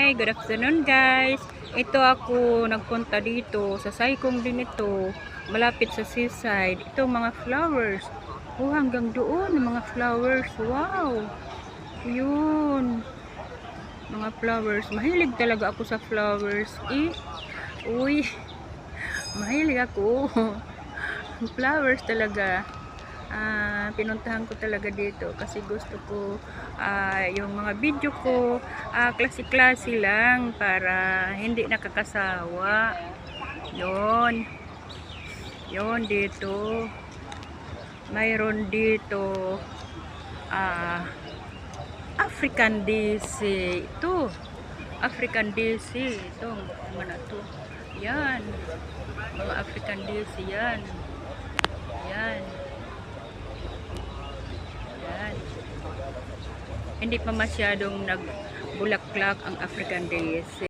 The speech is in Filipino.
Hi, good afternoon guys. Ito ako nagpunta dito sa Saikong din ito, malapit sa seaside. Ito mga flowers. Oh, hanggang doon mga flowers. Wow. Yun. Mga flowers. Mahilig talaga ako sa flowers. Uy. Mahilig ako. Flowers talaga. Pinuntahan ko talaga dito kasi gusto ko yung mga video ko klase-klase lang para hindi nakakasawa. Yon dito mayroon dito African DC ito, African DC ito, mana to yan, mga African DC yan. Hindi pa masyadong nagbulaklak ang African Daisy.